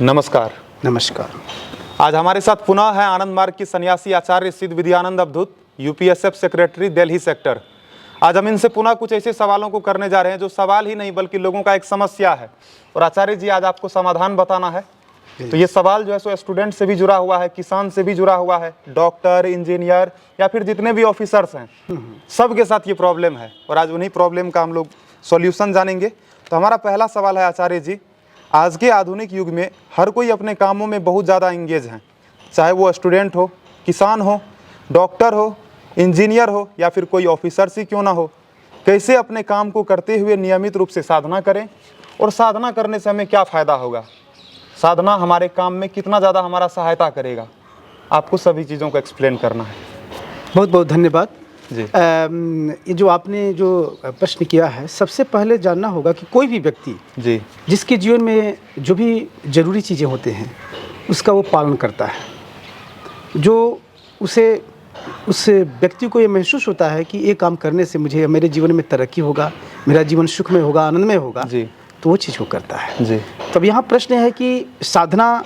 नमस्कार। नमस्कार। आज हमारे साथ पुनः है आनंद मार्ग की सन्यासी आचार्य सिद्ध विद्यानंद अवधूत, यूपीएसएफ सेक्रेटरी दिल्ली सेक्टर। आज हम इनसे पुनः कुछ ऐसे सवालों को करने जा रहे हैं जो सवाल ही नहीं बल्कि लोगों का एक समस्या है, और आचार्य जी आज आपको समाधान बताना है। तो ये सवाल जो है सो स्टूडेंट से भी जुड़ा हुआ है, किसान से भी जुड़ा हुआ है, डॉक्टर, इंजीनियर या फिर जितने भी ऑफिसर्स हैं, सबके साथ ये प्रॉब्लम है, और आज उन्हीं प्रॉब्लम का हम लोग सॉल्यूशन जानेंगे। तो हमारा पहला सवाल है आचार्य जी, आज के आधुनिक युग में हर कोई अपने कामों में बहुत ज़्यादा इंगेज हैं, चाहे वो स्टूडेंट हो, किसान हो, डॉक्टर हो, इंजीनियर हो या फिर कोई ऑफिसर ही क्यों ना हो। कैसे अपने काम को करते हुए नियमित रूप से साधना करें, और साधना करने से हमें क्या फ़ायदा होगा, साधना हमारे काम में कितना ज़्यादा हमारा सहायता करेगा, आपको सभी चीज़ों को एक्सप्लेन करना है। बहुत बहुत धन्यवाद जी। ये जो आपने जो प्रश्न किया है, सबसे पहले जानना होगा कि कोई भी व्यक्ति जी जिसके जीवन में जो भी ज़रूरी चीज़ें होते हैं उसका वो पालन करता है, जो उस व्यक्ति को ये महसूस होता है कि ये काम करने से मुझे मेरे जीवन में तरक्की होगा, मेरा जीवन सुखमय होगा, आनंदमय होगा, जी तो वो चीज़ वो करता है। जी। तब यहाँ प्रश्न है कि साधना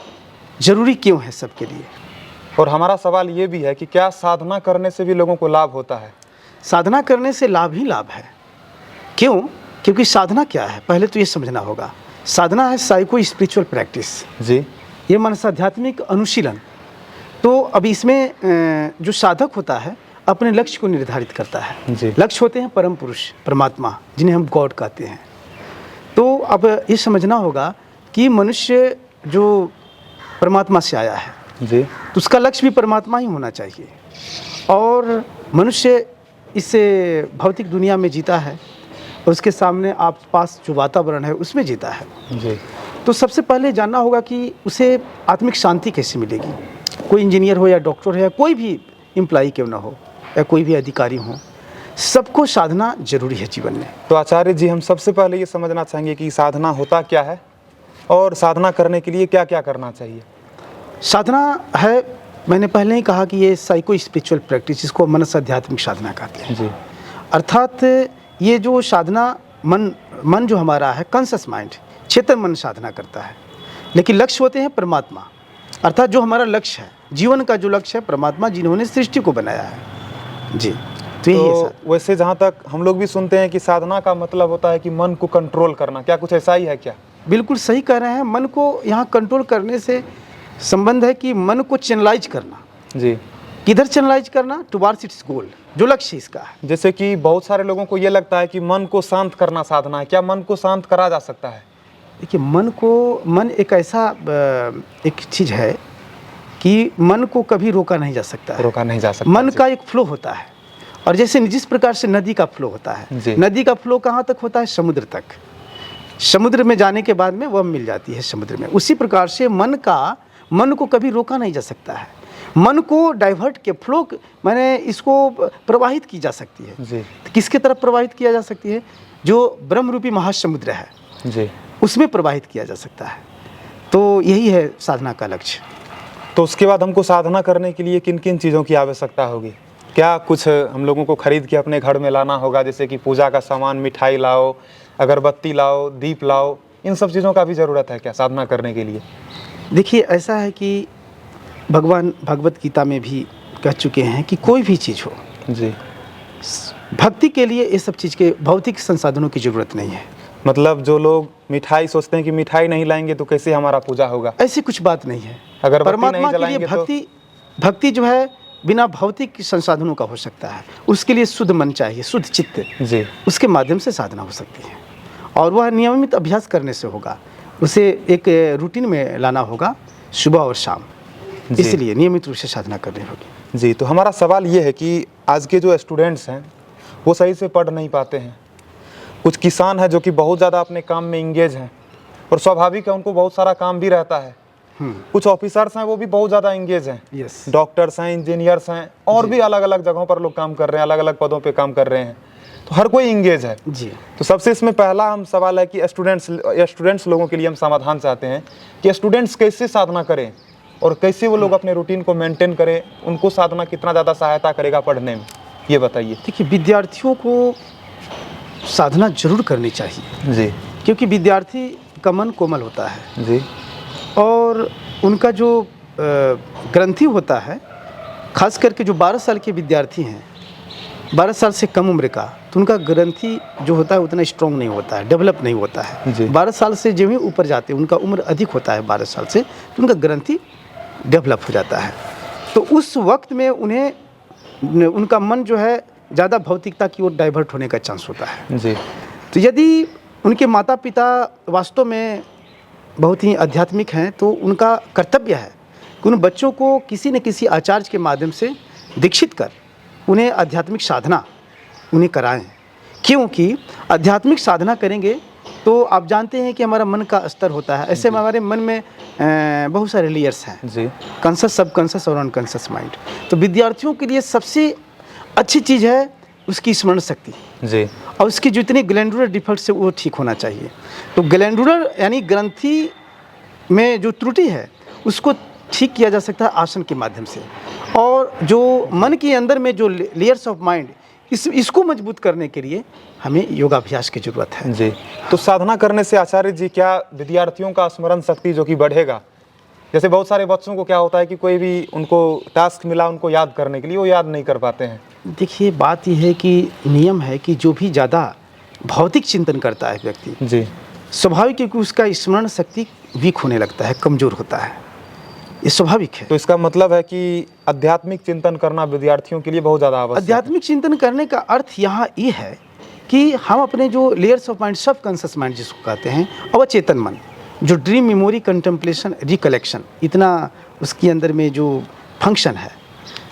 जरूरी क्यों है सबके लिए। और हमारा सवाल ये भी है कि क्या साधना करने से भी लोगों को लाभ होता है। साधना करने से लाभ ही लाभ है। क्यों? क्योंकि साधना क्या है, पहले तो ये समझना होगा। साधना है साइको स्पिरिचुअल प्रैक्टिस। जी। ये मानस आध्यात्मिक अनुशीलन। तो अब इसमें जो साधक होता है अपने लक्ष्य को निर्धारित करता है। जी। लक्ष्य होते हैं परम पुरुष, परमात्मा, जिन्हें हम गॉड कहते हैं। तो अब ये समझना होगा कि मनुष्य जो परमात्मा से आया है, जी। तो उसका लक्ष्य भी परमात्मा ही होना चाहिए, और मनुष्य इस भौतिक दुनिया में जीता है और उसके सामने आप पास जो वातावरण है उसमें जीता है। जी। तो सबसे पहले जानना होगा कि उसे आत्मिक शांति कैसे मिलेगी। कोई इंजीनियर हो या डॉक्टर हो या कोई भी एम्प्लॉई क्यों ना हो या कोई भी अधिकारी हो, सबको साधना जरूरी है जीवन में। तो आचार्य जी, हम सबसे पहले ये समझना चाहेंगे कि साधना होता क्या है और साधना करने के लिए क्या क्या करना चाहिए। साधना है, मैंने पहले ही कहा कि ये साइको स्पिरिचुअल प्रैक्टिस, जिसको मनस आध्यात्मिक साधना कहते हैं। जी। अर्थात ये जो साधना मन जो हमारा है, कॉन्शस माइंड, चेतन मन साधना करता है, लेकिन लक्ष्य होते हैं परमात्मा। अर्थात जो हमारा लक्ष्य है, जीवन का जो लक्ष्य है, परमात्मा जिन्होंने सृष्टि को बनाया है। जी। तो वैसे जहाँ तक हम लोग भी सुनते हैं कि साधना का मतलब होता है कि मन को कंट्रोल करना, क्या कुछ ऐसा ही है क्या? बिल्कुल सही कह रहे हैं। मन को यहाँ कंट्रोल करने से संबंध है कि मन को चैनलाइज करना। जी। किधर चैनलाइज करना? टुवार्ड्स इट्स गोल, जो लक्ष्य इसका है। जैसे कि बहुत सारे लोगों को ये लगता है कि मन को शांत करना साधना है, क्या मन को शांत करा जा सकता है? देखिए, मन एक ऐसा एक चीज़ है कि मन को कभी रोका नहीं जा सकता है। रोका नहीं जा सकता। मन का एक फ्लो होता है, और जैसे जिस प्रकार से नदी का फ्लो होता है, नदी का फ्लो कहाँ तक होता है? समुद्र तक। समुद्र में जाने के बाद में वह मिल जाती है समुद्र में। उसी प्रकार से मन को कभी रोका नहीं जा सकता है। मन को डाइवर्ट के फ्लो माने इसको प्रवाहित की जा सकती है। जी। तो किसके तरफ प्रवाहित किया जा सकती है? जो ब्रह्म रूपी महासमुद्र है, जी, उसमें प्रवाहित किया जा सकता है। तो यही है साधना का लक्ष्य। तो उसके बाद हमको साधना करने के लिए किन किन चीज़ों की आवश्यकता होगी? क्या कुछ हम लोगों को खरीद के अपने घर में लाना होगा, जैसे कि पूजा का सामान, मिठाई लाओ, अगरबत्ती लाओ, दीप लाओ, इन सब चीज़ों का भी ज़रूरत है क्या साधना करने के लिए? देखिए, ऐसा है कि भगवान भगवत गीता में भी कह चुके हैं कि कोई भी चीज़ हो, जी, भक्ति के लिए ये सब चीज़ के भौतिक संसाधनों की ज़रूरत नहीं है। मतलब जो लोग मिठाई सोचते हैं कि मिठाई नहीं लाएंगे तो कैसे हमारा पूजा होगा, ऐसी कुछ बात नहीं है। अगर परमात्मा के लिए भक्ति जो है बिना भौतिक संसाधनों का हो सकता है। उसके लिए शुद्ध मन चाहिए, शुद्ध चित्त। जी। उसके माध्यम से साधना हो सकती है, और वह नियमित अभ्यास करने से होगा। उसे एक रूटीन में लाना होगा, सुबह और शाम। इसलिए नियमित रूप से साधना करनी होगी। जी। तो हमारा सवाल ये है कि आज के जो स्टूडेंट्स हैं वो सही से पढ़ नहीं पाते हैं। कुछ किसान हैं जो कि बहुत ज़्यादा अपने काम में इंगेज हैं, और स्वाभाविक है उनको बहुत सारा काम भी रहता है। कुछ ऑफिसर्स हैं वो भी बहुत ज़्यादा इंगेज हैं। यस। डॉक्टर्स हैं, इंजीनियर्स हैं, और भी अलग अलग जगहों पर लोग काम कर रहे हैं, अलग अलग पदों पे काम कर रहे हैं। तो हर कोई इंगेज है। जी। तो सबसे इसमें पहला हम सवाल है कि स्टूडेंट्स लोगों के लिए हम समाधान चाहते हैं कि स्टूडेंट्स कैसे साधना करें और कैसे वो लोग अपने रूटीन को मेंटेन करें, उनको साधना कितना ज़्यादा सहायता करेगा पढ़ने में, ये बताइए। देखिए, विद्यार्थियों को साधना जरूर करनी चाहिए। जी। क्योंकि विद्यार्थी का मन कोमल होता है। जी। और उनका जो ग्रंथि होता है, खास करके जो 12 साल के विद्यार्थी हैं, 12 साल से कम उम्र का, तो उनका ग्रंथि जो होता है उतना स्ट्रॉन्ग नहीं होता है, डेवलप नहीं होता है। 12 साल से जो ही ऊपर जाते हैं, उनका उम्र अधिक होता है 12 साल से, तो उनका ग्रंथि डेवलप हो जाता है। तो उस वक्त में उनका मन जो है ज़्यादा भौतिकता की ओर डाइवर्ट होने का चांस होता है जी। तो यदि उनके माता पिता वास्तव में बहुत ही आध्यात्मिक हैं, तो उनका कर्तव्य है कि उन बच्चों को किसी न किसी आचार्य के माध्यम से दीक्षित कर उन्हें आध्यात्मिक साधना उन्हें कराएं। क्योंकि आध्यात्मिक साधना करेंगे तो आप जानते हैं कि हमारा मन का स्तर होता है, ऐसे में हमारे मन में बहुत सारे लेयर्स हैं जी, कॉन्शस, सबकॉन्शस और अनकॉन्शस माइंड। तो विद्यार्थियों के लिए सबसे अच्छी चीज़ है उसकी स्मरण शक्ति जी, और उसकी जितनी ग्लैंडुलर डिफेक्ट्स है वो ठीक होना चाहिए। तो ग्लैंडुलर यानी ग्रंथि में जो त्रुटि है उसको ठीक किया जा सकता है आसन के माध्यम से, और जो मन के अंदर में जो लेयर्स ऑफ माइंड इसको मजबूत करने के लिए हमें योगाभ्यास की ज़रूरत है। जी। तो साधना करने से आचार्य जी क्या विद्यार्थियों का स्मरण शक्ति जो कि बढ़ेगा? जैसे बहुत सारे बच्चों को क्या होता है कि कोई भी उनको टास्क मिला उनको याद करने के लिए, वो याद नहीं कर पाते हैं। देखिए, बात यह है कि नियम है कि जो भी ज़्यादा भौतिक चिंतन करता है व्यक्ति जी, स्वाभाविक है कि उसका स्मरण शक्ति वीक होने लगता है, कमज़ोर होता है, ये स्वाभाविक है। तो इसका मतलब है कि आध्यात्मिक चिंतन करना विद्यार्थियों के लिए बहुत ज़्यादा आवश्यक है। आध्यात्मिक चिंतन करने का अर्थ यहाँ ये है कि हम अपने जो लेयर्स ऑफ माइंड, सब कॉन्शस माइंड जिसको कहते हैं, अवचेतन मन, जो ड्रीम, मेमोरी, कंटेम्पलेशन, रिकलेक्शन, इतना उसके अंदर में जो फंक्शन है,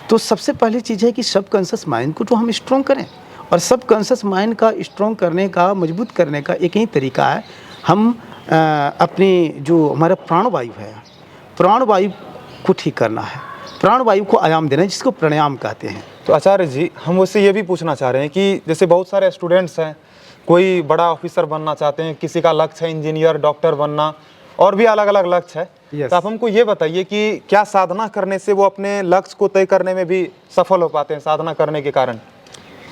तो सबसे पहली चीज़ है कि सब कॉन्शस माइंड को तो हम स्ट्रॉन्ग करें। और सब कॉन्शस माइंड का स्ट्रॉन्ग करने का, मजबूत करने का एक ही तरीका है, हम अपनी जो हमारा प्राणवायु है, प्राणवायु को ठीक करना है, प्राणवायु को आयाम देना है, जिसको प्राणायाम कहते हैं। तो आचार्य जी, हम उससे ये भी पूछना चाह रहे हैं कि जैसे बहुत सारे स्टूडेंट्स हैं, कोई बड़ा ऑफिसर बनना चाहते हैं, किसी का लक्ष्य है इंजीनियर, डॉक्टर बनना, और भी अलग अलग लक्ष्य है। Yes. तो आप हमको ये बताइए कि क्या साधना करने से वो अपने लक्ष्य को तय करने में भी सफल हो पाते हैं, साधना करने के कारण?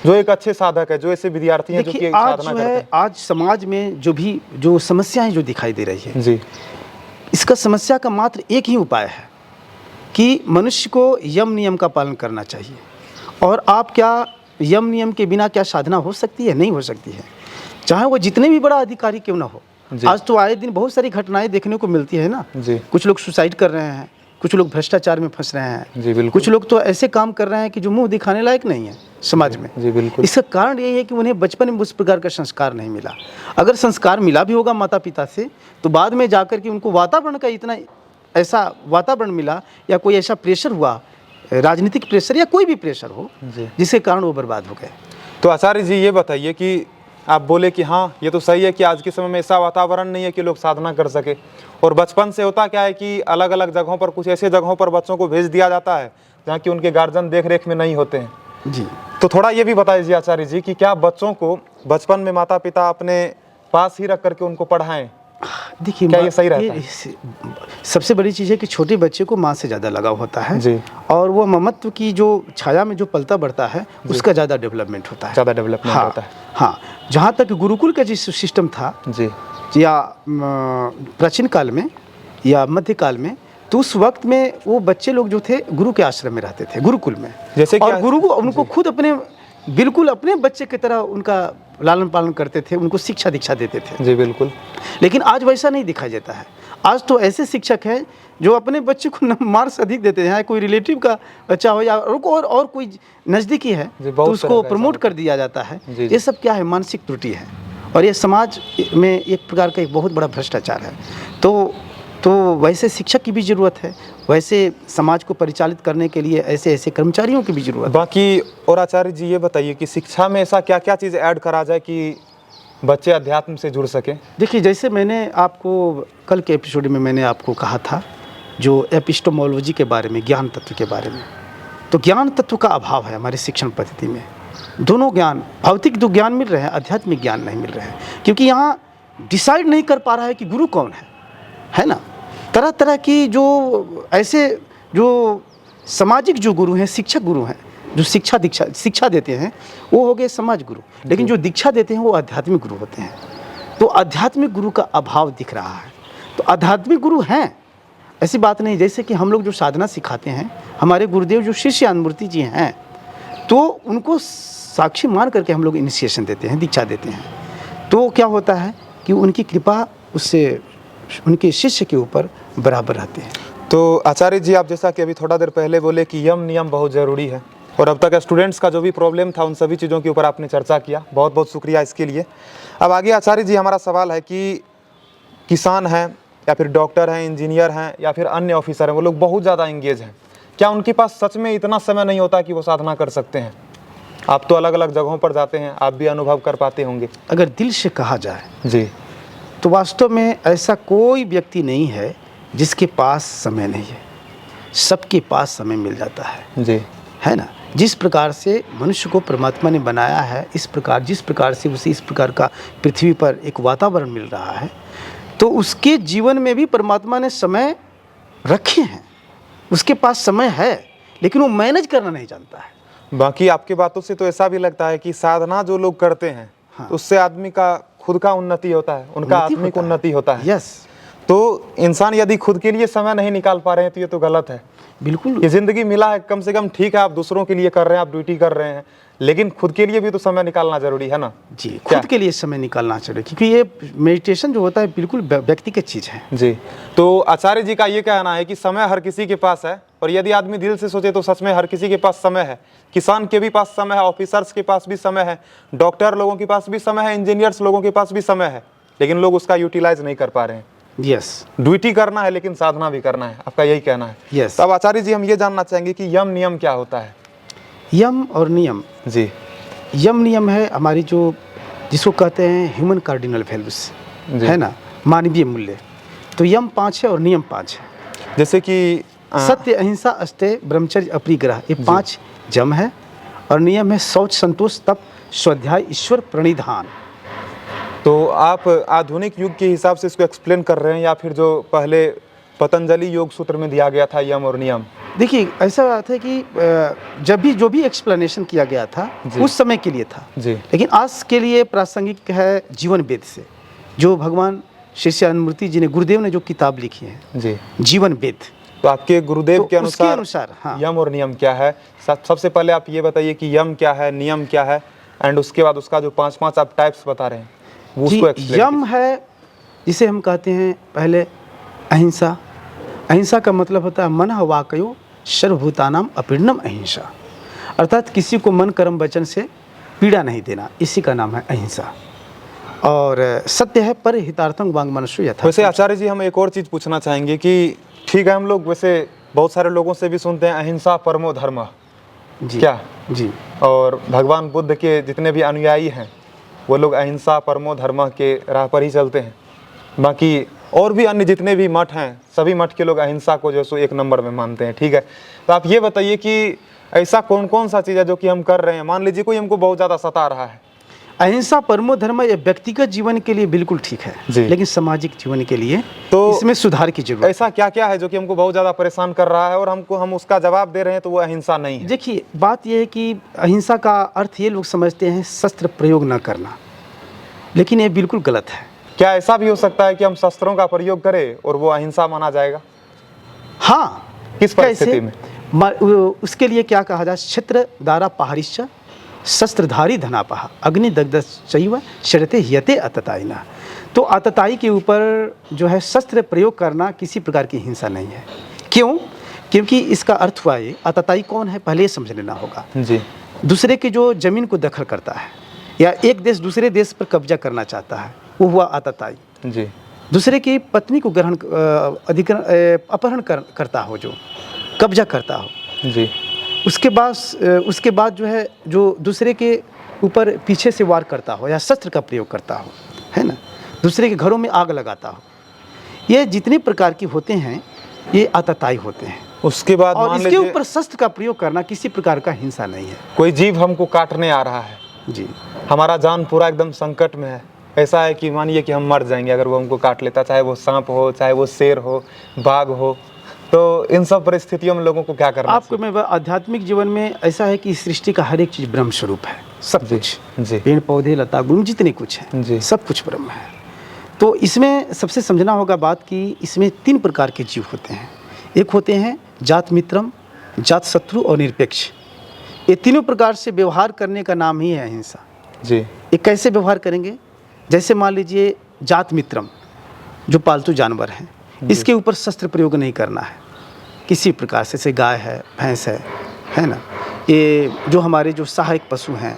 जो एक अच्छे साधक है, जो ऐसे विद्यार्थी हैं जो कि साधना करते हैं। आज समाज में जो समस्याएं जो दिखाई दे रही है जी, इसका समस्या का मात्र एक ही उपाय है कि मनुष्य को यम नियम का पालन करना चाहिए। और आप क्या यम नियम के बिना क्या साधना हो सकती है? नहीं हो सकती है, चाहे वो जितने भी बड़ा अधिकारी क्यों ना हो। आज तो आए दिन बहुत सारी घटनाएं देखने को मिलती है ना जी, कुछ लोग सुसाइड कर रहे हैं, कुछ लोग भ्रष्टाचार में फंस रहे हैं, जी बिल्कुल, कुछ लोग तो ऐसे काम कर रहे हैं कि जो मुंह दिखाने लायक नहीं है समाज में। जी बिल्कुल। इसका कारण यही है कि उन्हें बचपन में उस प्रकार का संस्कार नहीं मिला। अगर संस्कार मिला भी होगा माता पिता से, तो बाद में जाकर के उनको वातावरण का इतना ऐसा वातावरण मिला या कोई ऐसा प्रेशर हुआ, राजनीतिक प्रेशर या कोई भी प्रेशर हो, जिसके कारण वो बर्बाद हो गए। तो आचार्य जी ये बताइए कि आप बोले कि हाँ ये तो सही है कि आज के समय में ऐसा वातावरण नहीं है कि लोग साधना कर सके, और बचपन से होता क्या है कि अलग अलग जगहों पर, कुछ ऐसे जगहों पर बच्चों को भेज दिया जाता है जहाँ कि उनके गार्जियन देख रेख में नहीं होते हैं। जी, तो थोड़ा ये भी बताइए आचार्य जी कि क्या बच्चों को बचपन में माता पिता अपने पास ही रख करके उनको पढ़ाएं? देखिए, क्या ये सही रहता है? सबसे बड़ी चीज़ है कि छोटे बच्चे को माँ से ज़्यादा लगाव होता है जी, और वो ममत्व की जो छाया में जो पलता बढ़ता है उसका ज़्यादा डेवलपमेंट होता है, ज़्यादा डेवलपमेंट हाँ, होता है। हाँ, जहाँ तक गुरुकुल का जिस सिस्टम था जी, या प्राचीन काल में या मध्यकाल में, तो उस वक्त में वो बच्चे लोग जो थे गुरु के आश्रम में रहते थे, गुरुकुल में। जैसे कि और गुरु को उनको खुद अपने बिल्कुल अपने बच्चे की तरह उनका लालन पालन करते थे, उनको शिक्षा दीक्षा देते थे। जी बिल्कुल। लेकिन आज वैसा नहीं दिखाई देता है। आज तो ऐसे शिक्षक हैं जो अपने बच्चे को मार्क्स अधिक देते हैं, कोई रिलेटिव का बच्चा हो या और कोई नज़दीकी है तो उसको प्रमोट कर दिया जाता है। ये सब क्या है? मानसिक त्रुटि है, और ये समाज में एक प्रकार का एक बहुत बड़ा भ्रष्टाचार है। तो वैसे शिक्षक की भी ज़रूरत है, वैसे समाज को परिचालित करने के लिए ऐसे ऐसे कर्मचारियों की भी ज़रूरत है। बाकी और आचार्य जी ये बताइए कि शिक्षा में ऐसा क्या क्या चीज़ ऐड करा जाए कि बच्चे अध्यात्म से जुड़ सकें? देखिए, जैसे मैंने आपको कल के एपिसोड में मैंने आपको कहा था जो एपिस्टेमोलॉजी के बारे में, ज्ञान तत्व के बारे में, तो ज्ञान तत्व का अभाव है हमारे शिक्षण पद्धति में। दोनों ज्ञान, भौतिक जो ज्ञान मिल रहे हैं, आध्यात्मिक ज्ञान नहीं मिल रहे हैं, क्योंकि यहाँ डिसाइड नहीं कर पा रहा है कि गुरु कौन है ना। तरह तरह की जो ऐसे जो सामाजिक जो गुरु हैं, शिक्षक गुरु हैं, जो शिक्षा देते हैं, वो हो गए समाज गुरु, लेकिन जो दीक्षा देते हैं वो आध्यात्मिक गुरु होते हैं। तो आध्यात्मिक गुरु का अभाव दिख रहा है। तो आध्यात्मिक गुरु हैं, ऐसी बात नहीं। जैसे कि हम लोग जो साधना सिखाते हैं, हमारे गुरुदेव जो श्री श्यानमूर्ति जी हैं, तो उनको साक्षी मान करके हम लोग इनिशिएशन देते हैं, दीक्षा देते हैं। तो क्या होता है कि उनकी कृपा उससे उनके शिष्य के ऊपर बराबर रहते हैं। तो आचार्य जी, आप जैसा कि अभी थोड़ा देर पहले बोले कि यम नियम बहुत ज़रूरी है, और अब तक स्टूडेंट्स का जो भी प्रॉब्लम था उन सभी चीज़ों के ऊपर आपने चर्चा किया, बहुत बहुत शुक्रिया इसके लिए। अब आगे आचार्य जी, हमारा सवाल है कि किसान हैं या फिर डॉक्टर हैं, इंजीनियर हैं या फिर अन्य ऑफिसर हैं, वो लोग बहुत ज़्यादा एंगेज हैं, क्या उनके पास सच में इतना समय नहीं होता कि वो साधना कर सकते हैं? आप तो अलग अलग जगहों पर जाते हैं, आप भी अनुभव कर पाते होंगे। अगर दिल से कहा जाए जी, तो वास्तव में ऐसा कोई व्यक्ति नहीं है जिसके पास समय नहीं है। सबके पास समय मिल जाता है। जी, है ना। जिस प्रकार से मनुष्य को परमात्मा ने बनाया है, इस प्रकार जिस प्रकार से उसे इस प्रकार का पृथ्वी पर एक वातावरण मिल रहा है, तो उसके जीवन में भी परमात्मा ने समय रखे हैं। उसके पास समय है, लेकिन वो मैनेज करना नहीं जानता है। बाकी आपकी बातों से तो ऐसा भी लगता है कि साधना जो लोग करते हैं, हाँ। उससे आदमी का खुद का उन्नति होता है, उनका आत्मिक उन्नति होता है। यस। तो इंसान यदि खुद के लिए समय नहीं निकाल पा रहे हैं तो ये तो गलत है। बिल्कुल। ये ज़िंदगी मिला है, कम से कम ठीक है, आप दूसरों के लिए कर रहे हैं, आप ड्यूटी कर रहे हैं, लेकिन खुद के लिए भी तो समय निकालना जरूरी है ना। जी, खुद के लिए समय निकालना चाहिए, क्योंकि ये मेडिटेशन जो होता है बिल्कुल व्यक्तिगत चीज़ है। जी, तो आचार्य जी का ये कहना है कि समय हर किसी के पास है, और यदि आदमी दिल से सोचे तो सच में हर किसी के पास समय है। किसान के भी पास समय है, ऑफिसर्स के पास भी समय है, डॉक्टर लोगों के पास भी समय है, इंजीनियर्स लोगों के पास भी समय है, लेकिन लोग उसका यूटिलाइज नहीं कर पा रहे हैं। यस। ड्यूटी करना है लेकिन साधना भी करना है, आपका यही कहना है। यस। तो अब आचार्य जी, हम ये जानना चाहेंगे कि यम नियम क्या होता है? यम और नियम। जी, यम नियम है हमारी जो जिसको कहते हैं ह्यूमन कार्डिनल वैल्यूज, है ना, मानवीय मूल्य। तो यम 5 है और नियम 5 है। जैसे कि सत्य, अहिंसा, अस्तेय, ब्रह्मचर्य, अपरिग्रह, ये 5 जम है। और नियम है शौच, संतोष, तप, स्वाध्याय, ईश्वर प्रणिधान। तो आप आधुनिक युग के हिसाब से इसको एक्सप्लेन कर रहे हैं या फिर जो पहले पतंजलि योग सूत्र में दिया गया था यम और नियम? देखिए, ऐसा बात है कि जब भी जो भी एक्सप्लेनेशन किया गया था उस समय के लिए था जी, लेकिन आज के लिए प्रासंगिक है जीवन वेद से, जो भगवान श्री श्यानमूर्ति जी ने, गुरुदेव ने जो किताब लिखी है जी, जीवन वेद। तो आपके गुरुदेव के अनुसार हाँ। यम और नियम क्या है? सबसे पहले आप ये बताइए कि यम क्या है, नियम क्या है, एंड उसके बाद उसका जो 5 आप टाइप्स बता रहे हैं वो उसको एक्सप्लेन। यम है जिसे हम कहते हैं पहले अहिंसा। अहिंसा का मतलब होता है मन वाक्यो सर्वभूतानाम अपीडनम अहिंसा, अर्थात किसी को मन कर्म वचन से पीड़ा नहीं देना, इसी का नाम है अहिंसा। और सत्य है पर हितार्थं वांग मनुष्य यथा। वैसे आचार्य जी, हम एक और चीज़ पूछना चाहेंगे कि ठीक है, हम लोग वैसे बहुत सारे लोगों से भी सुनते हैं अहिंसा परमो धर्म जी, क्या जी, और भगवान बुद्ध के जितने भी अनुयायी हैं वो लोग अहिंसा परमो धर्म के राह पर ही चलते हैं। बाकी और भी अन्य जितने भी मठ हैं, सभी मठ के लोग अहिंसा को जो सो 1 नंबर में मानते हैं। ठीक है, तो आप ये बताइए कि ऐसा कौन कौन सा चीज़ है जो कि हम कर रहे हैं? मान लीजिए कोई हमको बहुत ज़्यादा सता रहा है। अहिंसा परमो धर्म ये व्यक्तिगत जीवन के लिए बिल्कुल ठीक है, लेकिन सामाजिक जीवन के लिए तो इसमें सुधार की जरूरत है। ऐसा क्या क्या है जो कि हमको बहुत ज़्यादा परेशान कर रहा है और हम उसका जवाब दे रहे हैं तो वो अहिंसा नहीं है? देखिए, बात यह है कि अहिंसा का अर्थ ये लोग समझते हैं शस्त्र प्रयोग न करना, लेकिन ये बिल्कुल गलत है। क्या ऐसा भी हो सकता है कि हम शस्त्रों का प्रयोग करें और वो अहिंसा माना जाएगा? हाँ। किस परिस्थिति में? उसके लिए क्या कहा जाए, क्षेत्र दारा पहाड़िश्च शस्त्रधारी धनापहा अग्निदग्ध चैव शरते हियते अततायिना। तो आतताई के ऊपर जो है शस्त्र प्रयोग करना किसी प्रकार की हिंसा नहीं है। क्यों? क्योंकि इसका अर्थ हुआ ये, आतताई कौन है पहले ये समझ लेना होगा जी। दूसरे की जो जमीन को दखल करता है या एक देश दूसरे देश पर कब्जा करना चाहता है, वो हुआ आतताई जी। दूसरे की पत्नी को ग्रहण अपहरण करता हो, जो कब्जा करता हो जी। उसके बाद जो है जो दूसरे के ऊपर पीछे से वार करता हो या शस्त्र का प्रयोग करता हो, है ना, दूसरे के घरों में आग लगाता हो, ये जितने प्रकार की होते हैं ये आतताई होते हैं। उसके बाद और इसके ऊपर शस्त्र का प्रयोग करना किसी प्रकार का हिंसा नहीं है। कोई जीव हमको काटने आ रहा है जी, हमारा जान पूरा एकदम संकट में है, ऐसा है कि मानिए कि हम मर जाएंगे अगर वो हमको काट लेता, चाहे वो सांप हो, चाहे वो शेर हो, बाघ हो, तो इन सब परिस्थितियों में लोगों को क्या करना? आपको मैं आध्यात्मिक जीवन में ऐसा है कि सृष्टि का हर एक चीज़ ब्रह्म स्वरूप है, सब कुछ जी। पेड़ पौधे लता गुण जितने कुछ हैं जी, सब कुछ ब्रह्म है। तो इसमें सबसे समझना होगा बात कि इसमें 3 प्रकार के जीव होते हैं। एक होते हैं जात मित्रम, जात शत्रु और निरपेक्ष। ये तीनों प्रकार से व्यवहार करने का नाम ही है अहिंसा जी। ये कैसे व्यवहार करेंगे? जैसे मान लीजिए जात मित्रम, जो पालतू जानवर हैं, इसके ऊपर शस्त्र प्रयोग नहीं करना है किसी प्रकार से। जैसे गाय है, भैंस है ना, ये जो हमारे जो सहायक पशु हैं,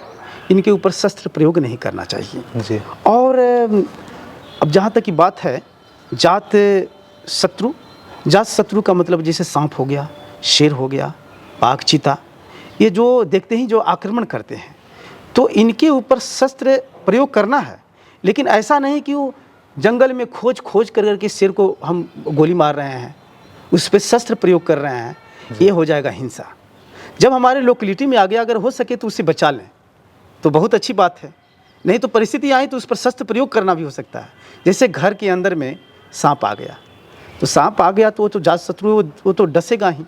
इनके ऊपर शस्त्र प्रयोग नहीं करना चाहिए जी। और अब जहाँ तक की बात है जात शत्रु, जात शत्रु का मतलब जैसे सांप हो गया, शेर हो गया, बाघ, चीता, ये जो देखते ही जो आक्रमण करते हैं, तो इनके ऊपर शस्त्र प्रयोग करना है। लेकिन ऐसा नहीं कि वो जंगल में खोज करके शेर को हम गोली मार रहे हैं, उस पर शस्त्र प्रयोग कर रहे हैं, ये हो जाएगा हिंसा। जब हमारे लोकेलिटी में आगे अगर हो सके तो उसे बचा लें तो बहुत अच्छी बात है, नहीं तो परिस्थिति आई तो उस पर शस्त्र प्रयोग करना भी हो सकता है। जैसे घर के अंदर में सांप आ गया, तो सांप आ गया तो वो तो जात शत्रु, वो तो डसेगा ही,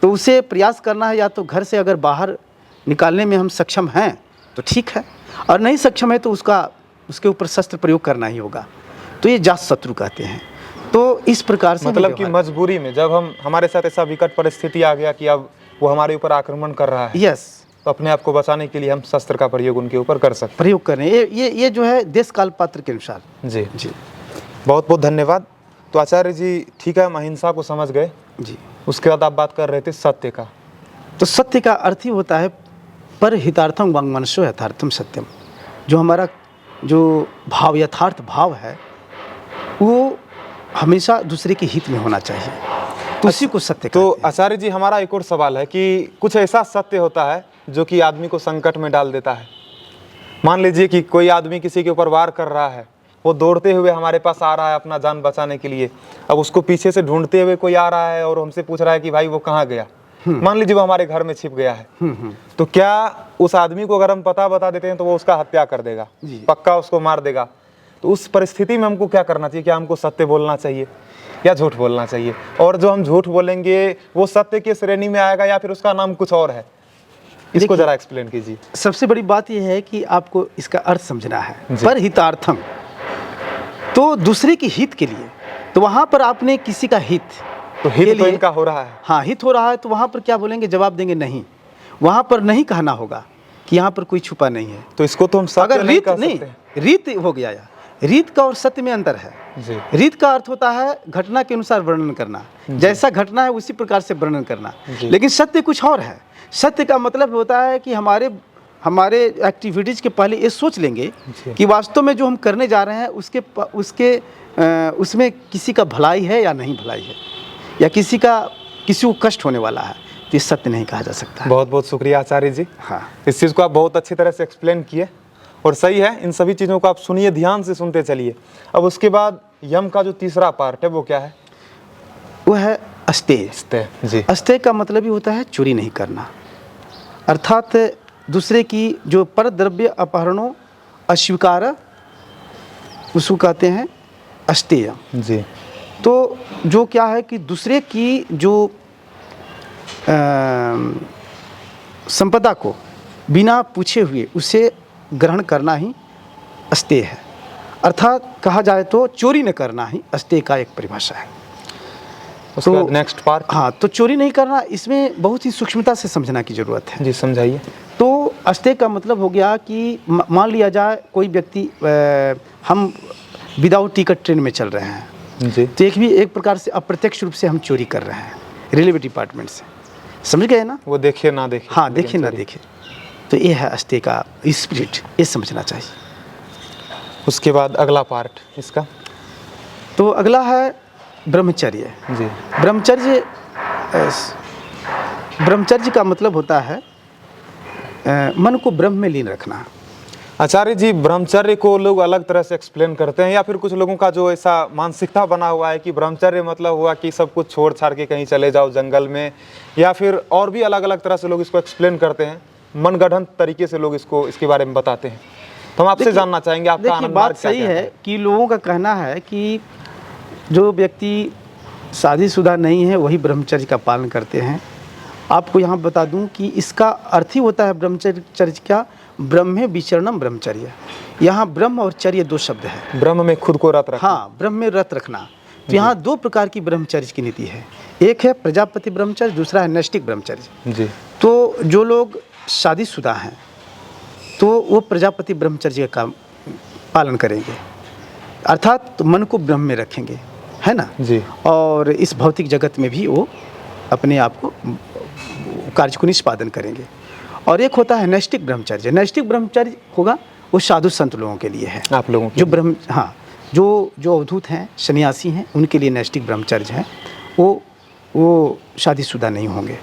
तो उसे प्रयास करना है, या तो घर से अगर बाहर निकालने में हम सक्षम हैं तो ठीक है, और नहीं सक्षम है तो उसके ऊपर शस्त्र प्रयोग करना ही होगा। तो ये जात शत्रु कहते हैं। तो इस प्रकार से मतलब कि मजबूरी में जब हमारे साथ ऐसा विकट परिस्थिति आ गया कि अब वो हमारे ऊपर आक्रमण कर रहा है, यस, तो अपने आप को बचाने के लिए हम शस्त्र का प्रयोग उनके ऊपर कर सकते प्रयोग करें। ये जो है देश काल पात्र के अनुसार। हैं। जी जी, बहुत बहुत धन्यवाद। तो आचार्य जी, ठीक है, हम अहिंसा को समझ गए जी। उसके बाद आप बात कर रहे थे सत्य का। तो सत्य का अर्थ ही होता है पर हितार्थम वांगमनसो यथार्थम सत्यम। जो हमारा जो भाव, यथार्थ भाव है, वो हमेशा दूसरे के हित में होना चाहिए, तो उसी को सत्य तो कहते हैं। आचार्य जी, हमारा एक और सवाल है कि कुछ ऐसा सत्य होता है जो कि आदमी को संकट में डाल देता है। मान लीजिए कि कोई आदमी किसी के ऊपर वार कर रहा है, वो दौड़ते हुए हमारे पास आ रहा है अपना जान बचाने के लिए, अब उसको पीछे से ढूंढते हुए कोई आ रहा है और हमसे पूछ रहा है कि भाई वो कहाँ गया। मान लीजिए वो हमारे घर में छिप गया है, तो क्या उस आदमी को अगर हम पता बता देते हैं तो वो उसका हत्या कर देगा, पक्का उसको मार देगा। तो उस परिस्थिति में हमको क्या करना चाहिए? क्या हमको सत्य बोलना चाहिए या झूठ बोलना चाहिए? और जो हम झूठ बोलेंगे वो सत्य की श्रेणी में आएगा या फिर उसका नाम कुछ और है? इसको जरा एक्सप्लेन कीजिए। सबसे बड़ी बात यह है कि आपको इसका अर्थ समझना है। पर हितार्थम तो दूसरे के हित के लिए, तो वहाँ पर आपने किसी का हित, तो हित तो इनका हो रहा है। हाँ, हित हो रहा है, तो वहाँ पर क्या बोलेंगे? जवाब देंगे नहीं। वहाँ पर नहीं कहना होगा कि यहाँ पर कोई छुपा नहीं है। तो इसको तो हम सत्य अगर नहीं रीत कह नहीं, सकते। रीत हो गया यार, रीत का और सत्य में अंतर है जी। रीत का अर्थ होता है घटना के अनुसार वर्णन करना, जैसा घटना है उसी प्रकार से वर्णन करना। लेकिन सत्य कुछ और है। सत्य का मतलब होता है कि हमारे एक्टिविटीज़ के पहले ये सोच लेंगे कि वास्तव में जो हम करने जा रहे हैं उसमें किसी का भलाई है या नहीं भलाई है, या किसी को कष्ट होने वाला है, तो ये सत्य नहीं कहा जा सकता। बहुत बहुत शुक्रिया आचार्य जी। हाँ, इस चीज़ को आप बहुत अच्छी तरह से एक्सप्लेन किए और सही है। इन सभी चीज़ों को आप सुनिए, ध्यान से सुनते चलिए। अब उसके बाद यम का जो तीसरा पार्ट है वो क्या है? वो है अस्तेय। जी। अस्तेय का मतलब ही होता है चोरी नहीं करना, अर्थात दूसरे की जो पर द्रव्य अपहरणों अस्वीकार, उसको कहते हैं अस्तेय। जी। तो जो क्या है कि दूसरे की जो संपदा को बिना पूछे हुए उसे ग्रहण करना ही अस्तेय है। अर्थात कहा जाए तो चोरी न करना ही अस्तेय का एक परिभाषा है। तो नेक्स्ट पार्ट, हाँ, तो चोरी नहीं करना, इसमें बहुत ही सूक्ष्मता से समझना की जरूरत है। जी समझाइए। तो अस्तेय का मतलब हो गया कि मान लिया जाए कोई व्यक्ति, हम विदाउट टिकट ट्रेन में चल रहे हैं जी, तो एक प्रकार से अप्रत्यक्ष रूप से हम चोरी कर रहे हैं रेलवे डिपार्टमेंट से, समझ गए ना? वो देखे ना देखे। हाँ, देखे ना देखे, तो ये है अस्तेय का स्पिरिट, ये समझना चाहिए। उसके बाद अगला पार्ट इसका, तो अगला है ब्रह्मचर्य। जी। ब्रह्मचर्य का मतलब होता है मन को ब्रह्म में लीन रखना। आचार्य जी, ब्रह्मचर्य को लोग अलग तरह से एक्सप्लेन करते हैं, या फिर कुछ लोगों का जो ऐसा मानसिकता बना हुआ है कि ब्रह्मचर्य मतलब हुआ कि सब कुछ छोड़ छाड़ के कहीं चले जाओ जंगल में, या फिर और भी अलग अलग तरह से लोग इसको एक्सप्लेन करते हैं, मनगढ़ंत तरीके से लोग इसके बारे में बताते हैं। तो हम आपसे जानना चाहेंगे आपका आनंद बात सही है कि लोगों का कहना है कि जो व्यक्ति शादीशुदा नहीं है वही ब्रह्मचर्य का पालन करते हैं। आपको यहाँ बता दूं कि इसका अर्थ ही होता है ब्रह्मचर्य का ब्रह्मे विचरणम ब्रह्मचर्य। यहाँ ब्रह्म और चर्य दो शब्द है। ब्रह्म में खुद को रत रखना। हाँ, ब्रह्म में रत रखना। तो यहाँ दो प्रकार की ब्रह्मचर्य की नीति है, एक है प्रजापति ब्रह्मचर्य, दूसरा है नैष्टिक ब्रह्मचर्य। जी। तो जो लोग शादीशुदा हैं तो वो प्रजापति ब्रह्मचर्य का पालन करेंगे, अर्थात तो मन को ब्रह्म में रखेंगे, है ना जी। और इस भौतिक जगत में भी वो अपने आप को कार्य को निष्पादन करेंगे। और एक होता है नैष्टिक ब्रह्मचर्य। नैष्टिक ब्रह्मचर्य होगा वो साधु संत लोगों के लिए है, आप लोगों के जो ब्रह्म, हाँ, जो अवधूत हैं, सन्यासी हैं, उनके लिए नैष्टिक ब्रह्मचर्य है, वो शादीशुदा नहीं होंगे।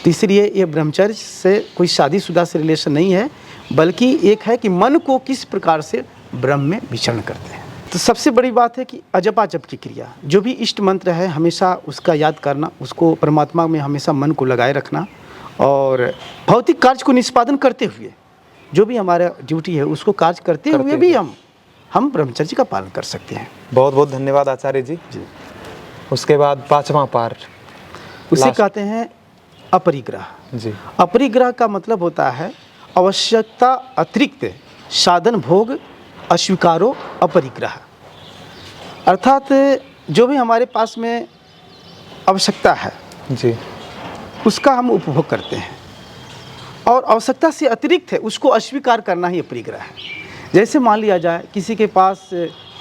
तो इसलिए ये ब्रह्मचर्य से कोई शादीशुदा से रिलेशन नहीं है, बल्कि एक है कि मन को किस प्रकार से ब्रह्म में विचरण करते हैं। तो सबसे बड़ी बात है कि अजपा जप की क्रिया, जो भी इष्ट मंत्र है हमेशा उसका याद करना, उसको परमात्मा में हमेशा मन को लगाए रखना, और भौतिक कार्य को निष्पादन करते हुए जो भी हमारा ड्यूटी है उसको कार्य करते हुए भी हम ब्रह्मचर्य का पालन कर सकते हैं। बहुत बहुत धन्यवाद आचार्य जी। उसके बाद 5वां पार्ट, उसे कहते हैं अपरिग्रह। जी। अपरिग्रह का मतलब होता है आवश्यकता अतिरिक्त साधन भोग अस्वीकारो अपरिग्रह, अर्थात जो भी हमारे पास में आवश्यकता है जी, उसका हम उपभोग करते हैं, और आवश्यकता से अतिरिक्त है उसको अस्वीकार करना ही अपरिग्रह है। जैसे मान लिया जाए किसी के पास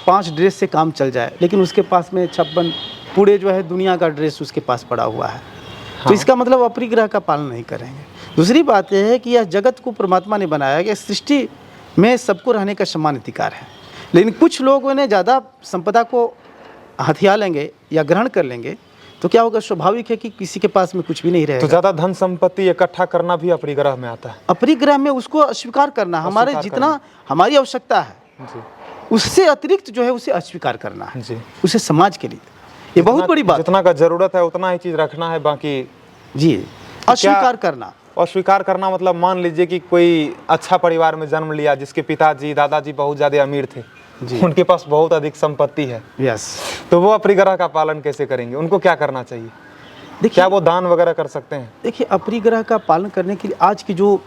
5 ड्रेस से काम चल जाए, लेकिन उसके पास में 56 पूरे जो है दुनिया का ड्रेस उसके पास पड़ा हुआ है। हाँ। तो इसका मतलब अपरिग्रह का पालन नहीं करेंगे। दूसरी बात यह है कि यह जगत को परमात्मा ने बनाया कि सृष्टि में सबको रहने का समान अधिकार है, लेकिन कुछ लोगों ने ज़्यादा संपदा को हथिया लेंगे या ग्रहण कर लेंगे तो क्या होगा, स्वाभाविक है कि किसी के पास में कुछ भी नहीं रहेगा। तो ज़्यादा धन संपत्ति इकट्ठा करना भी अपरिग्रह में आता है। अपरिग्रह में उसको अस्वीकार करना, हमारे जितना हमारी आवश्यकता है जी, उससे अतिरिक्त जो है उसे अस्वीकार करना है जी, उसे समाज के लिए। ये बहुत बड़ी बात, जितना का जरूरत है उतना ही चीज़ रखना है, बाकी जी अस्वीकार करना। अस्वीकार करना मतलब मान लीजिए कि कोई अच्छा परिवार में जन्म लिया जिसके पिताजी दादाजी बहुत ज़्यादा अमीर थे, उनके पास बहुत अधिक संपत्ति है, यस, तो वो अपरिग्रह का पालन कैसे करेंगे? उनको क्या करना चाहिए? देखिए, क्या वो दान वगैरह कर सकते हैं? देखिए, अपरिग्रह का पालन करने के लिए आज की जो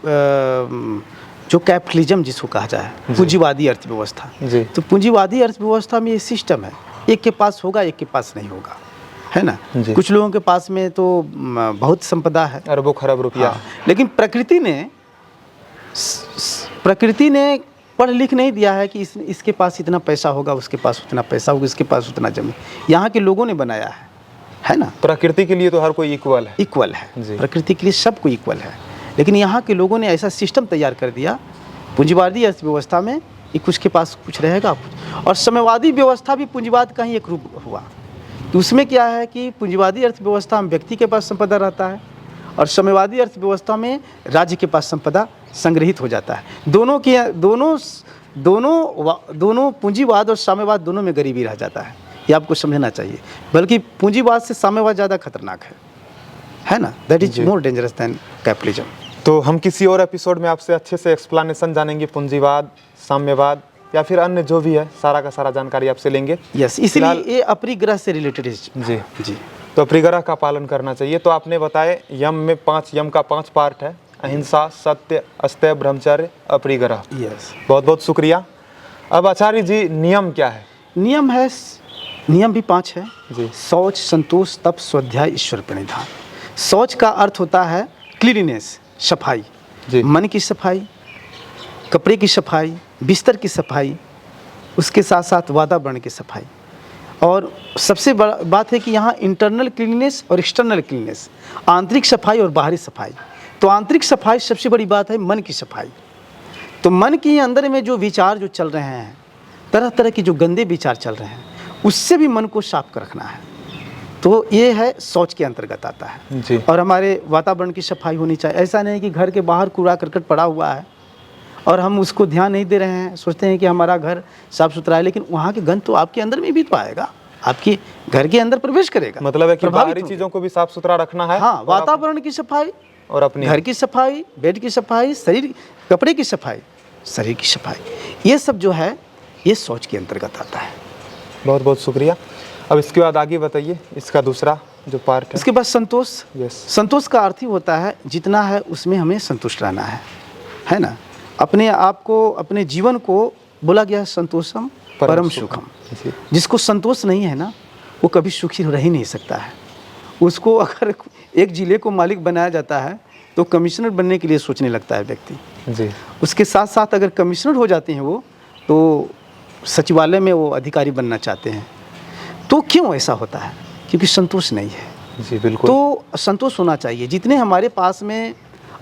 कैपिटलिज्म जिसको कहा जाए, पूंजीवादी अर्थव्यवस्था, तो पूंजीवादी अर्थव्यवस्था में ये सिस्टम है, एक के पास होगा एक के पास नहीं होगा, है ना। कुछ लोगों के पास में तो बहुत संपदा है, अरबों खरब रुपया। हाँ, लेकिन प्रकृति ने पढ़ लिख नहीं दिया है कि इसके पास इतना पैसा होगा, उसके पास उतना पैसा होगा, इसके पास उतना जमीन। यहाँ के लोगों ने बनाया है ना। प्रकृति के लिए तो हर कोई इक्वल है, प्रकृति के लिए सब कोई इक्वल है, लेकिन यहाँ के लोगों ने ऐसा सिस्टम तैयार कर दिया पूंजीवादी अर्थव्यवस्था में कि कुछ के पास कुछ रहेगा, और साम्यवादी व्यवस्था भी पूंजीवाद का ही एक रूप हुआ। तो उसमें क्या है कि पूंजीवादी अर्थव्यवस्था में व्यक्ति के पास संपदा रहता है, और साम्यवादी अर्थव्यवस्था में राज्य के पास संपदा संग्रहित हो जाता है। दोनों पूंजीवाद और साम्यवाद दोनों में गरीबी रह जाता है, ये आपको समझना चाहिए। बल्कि पूंजीवाद से साम्यवाद ज़्यादा खतरनाक है ना। That is more dangerous than capitalism. तो हम किसी और एपिसोड में आपसे अच्छे से एक्सप्लेनेशन जानेंगे, पूंजीवाद, साम्यवाद या फिर अन्य जो भी है, सारा का सारा जानकारी आपसे लेंगे। यस, इसलिए ये अपरिग्रह से रिलेटेड है। जी, तो अपरिग्रह का पालन करना चाहिए। तो आपने बताए यम में 5 यम का 5 पार्ट है, अहिंसा, सत्य, अस्तेय, ब्रह्मचर्य, अपरिग्रह। यस, बहुत बहुत शुक्रिया। अब आचार्य जी, नियम क्या है? नियम भी 5 है जी। शौच, संतोष, तप, स्वाध्याय, ईश्वर प्रणिधान। शौच का अर्थ होता है क्लीनिनेस, सफाई, मन की सफाई, कपड़े की सफाई, बिस्तर की सफाई, उसके साथ साथ वातावरण की सफाई। और सबसे बड़ा बात है कि यहाँ इंटरनल क्लीननेस और एक्सटर्नल क्लीननेस, आंतरिक सफाई और बाहरी सफाई। तो आंतरिक सफाई सबसे बड़ी बात है मन की सफाई। तो मन के अंदर में जो विचार जो चल रहे हैं, तरह तरह के जो गंदे विचार चल रहे हैं, उससे भी मन को साफ कर रखना है। तो ये है शौच के अंतर्गत आता है जी। और हमारे वातावरण की सफाई होनी चाहिए। ऐसा नहीं कि घर के बाहर कूड़ा करकट पड़ा हुआ है और हम उसको ध्यान नहीं दे रहे हैं, सोचते हैं कि हमारा घर साफ सुथरा है, लेकिन वहाँ की गंध तो आपके अंदर में भी तो आएगा, आपके घर के अंदर प्रवेश करेगा। मतलब है कि बाहरी चीज़ों को भी साफ सुथरा रखना है। हाँ, वातावरण की सफाई और अपनी घर की सफाई, बेड की सफाई, शरीर, कपड़े की सफाई, शरीर की सफाई, ये सब जो है ये शौच के अंतर्गत आता है। बहुत बहुत शुक्रिया। अब इसके बाद आगे बताइए, इसका दूसरा जो पार्ट है। इसके बाद संतोष। यस, संतोष का अर्थ ही होता है जितना है उसमें हमें संतुष्ट रहना है ना। अपने आप को, अपने जीवन को बोला गया है संतोषम परम सुखम। जिसको संतोष नहीं है ना, वो कभी सुखी रह ही नहीं सकता है। उसको अगर एक जिले को मालिक बनाया जाता है तो कमिश्नर बनने के लिए सोचने लगता है व्यक्ति जी। उसके साथ साथ अगर कमिश्नर हो जाते हैं वो, तो सचिवालय में वो अधिकारी बनना चाहते हैं। तो क्यों ऐसा होता है? क्योंकि संतोष नहीं है जी। बिल्कुल। तो संतोष होना चाहिए। जितने हमारे पास में